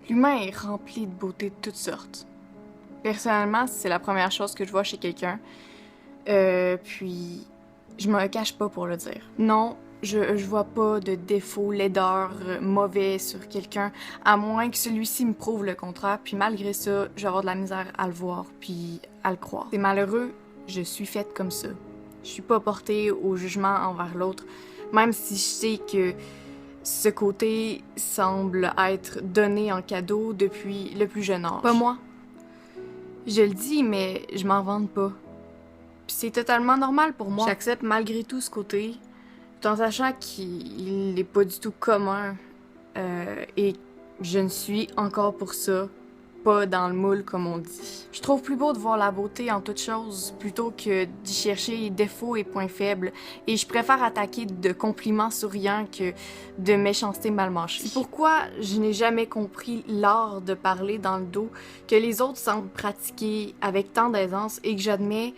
L'humain est rempli de beauté de toutes sortes. Personnellement, c'est la première chose que je vois chez quelqu'un. Puis, je me cache pas pour le dire. Non, je vois pas de défaut, laideur, mauvais sur quelqu'un, à moins que celui-ci me prouve le contraire. Puis malgré ça, je vais avoir de la misère à le voir, puis à le croire. C'est malheureux, je suis faite comme ça. Je suis pas portée au jugement envers l'autre, même si je sais que ce côté semble être donné en cadeau depuis le plus jeune âge. Pas moi. Je le dis, mais je m'en vante pas. Puis c'est totalement normal pour moi. J'accepte malgré tout ce côté, tout en sachant qu'il n'est pas du tout commun. Et je ne suis encore pour ça pas dans le moule, comme on dit. Je trouve plus beau de voir la beauté en toute chose plutôt que d'y chercher défauts et points faibles. Et je préfère attaquer de compliments souriants que de méchanceté mal mâchée. C'est pourquoi je n'ai jamais compris l'art de parler dans le dos que les autres semblent pratiquer avec tant d'aisance et que j'admets,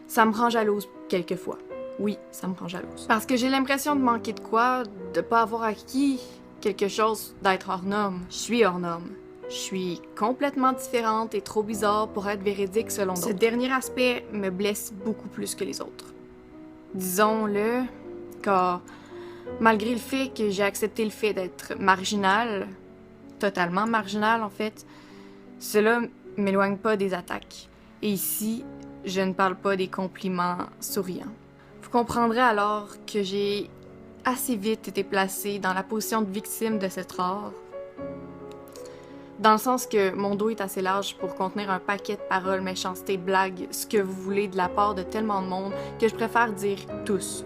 ça me rend jalouse quelquefois. Oui, ça me rend jalouse. Parce que j'ai l'impression de manquer de quoi, de pas avoir acquis quelque chose, d'être hors norme. Je suis hors norme. Je suis complètement différente et trop bizarre pour être véridique selon d'autres. Ce dernier aspect me blesse beaucoup plus que les autres. Disons-le, car malgré le fait que j'ai accepté le fait d'être marginale, totalement marginale en fait, cela m'éloigne pas des attaques. Et ici, je ne parle pas des compliments souriants. Vous comprendrez alors que j'ai assez vite été placée dans la position de victime de cette rare. Dans le sens que mon dos est assez large pour contenir un paquet de paroles, méchancetés, blagues, ce que vous voulez de la part de tellement de monde que je préfère dire tous.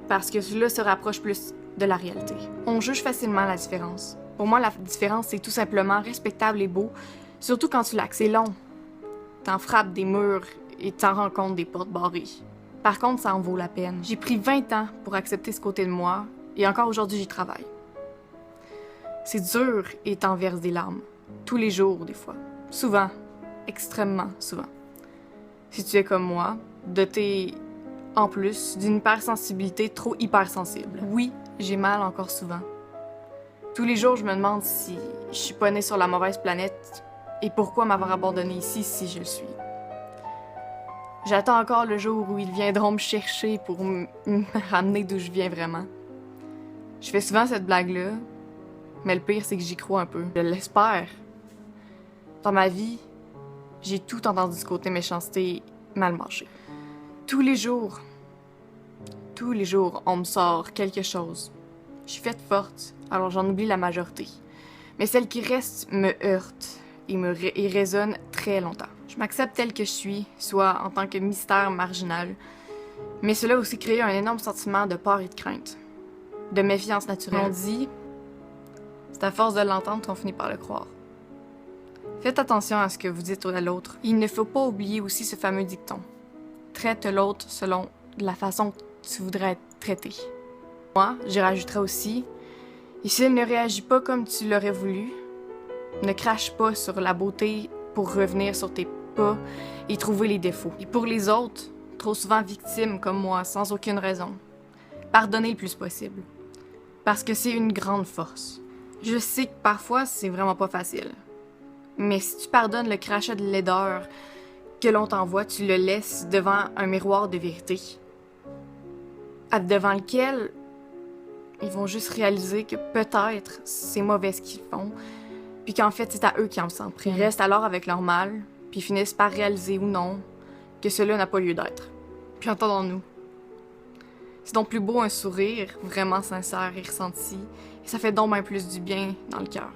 Parce que cela se rapproche plus de la réalité. On juge facilement la différence. Pour moi, la différence, c'est tout simplement respectable et beau, surtout quand tu l'axes. C'est long. T'en frappes des murs et t'en rends compte des portes barrées. Par contre, ça en vaut la peine. J'ai pris 20 ans pour accepter ce côté de moi, et encore aujourd'hui, j'y travaille. C'est dur et t'en verses des larmes. Tous les jours, des fois. Souvent. Extrêmement souvent. Si tu es comme moi, doté, en plus, d'une hypersensibilité trop hypersensible. Oui, j'ai mal encore souvent. Tous les jours, je me demande si je suis pas née sur la mauvaise planète et pourquoi m'avoir abandonnée ici si je le suis. J'attends encore le jour où ils viendront me chercher pour me ramener d'où je viens vraiment. Je fais souvent cette blague-là, mais le pire, c'est que j'y crois un peu. Je l'espère. Dans ma vie, j'ai tout entendu ce côté méchanceté mal mâché. Tous les jours, on me sort quelque chose. Je suis faite forte, alors j'en oublie la majorité. Mais celle qui reste me heurte et résonne très longtemps. Je m'accepte telle que je suis, soit en tant que mystère marginal, mais cela a aussi créé un énorme sentiment de peur et de crainte, de méfiance naturelle. On dit, c'est à force de l'entendre qu'on finit par le croire. Faites attention à ce que vous dites à l'autre. Il ne faut pas oublier aussi ce fameux dicton. Traite l'autre selon la façon que tu voudrais être traité. Moi, j'y rajouterais aussi, et s'il ne réagit pas comme tu l'aurais voulu, ne crache pas sur la beauté pour revenir sur tes pas et trouver les défauts. Et pour les autres, trop souvent victimes comme moi, sans aucune raison, pardonnez le plus possible. Parce que c'est une grande force. Je sais que parfois, c'est vraiment pas facile. Mais si tu pardonnes le crachat de laideur que l'on t'envoie, tu le laisses devant un miroir de vérité. Devant lequel ils vont juste réaliser que peut-être c'est mauvais ce qu'ils font, puis qu'en fait c'est à eux qui en s'en prennent. Ils restent alors avec leur mal, puis finissent par réaliser ou non que cela n'a pas lieu d'être. Puis entendons-nous. C'est donc plus beau un sourire vraiment sincère et ressenti, et ça fait donc bien plus du bien dans le cœur.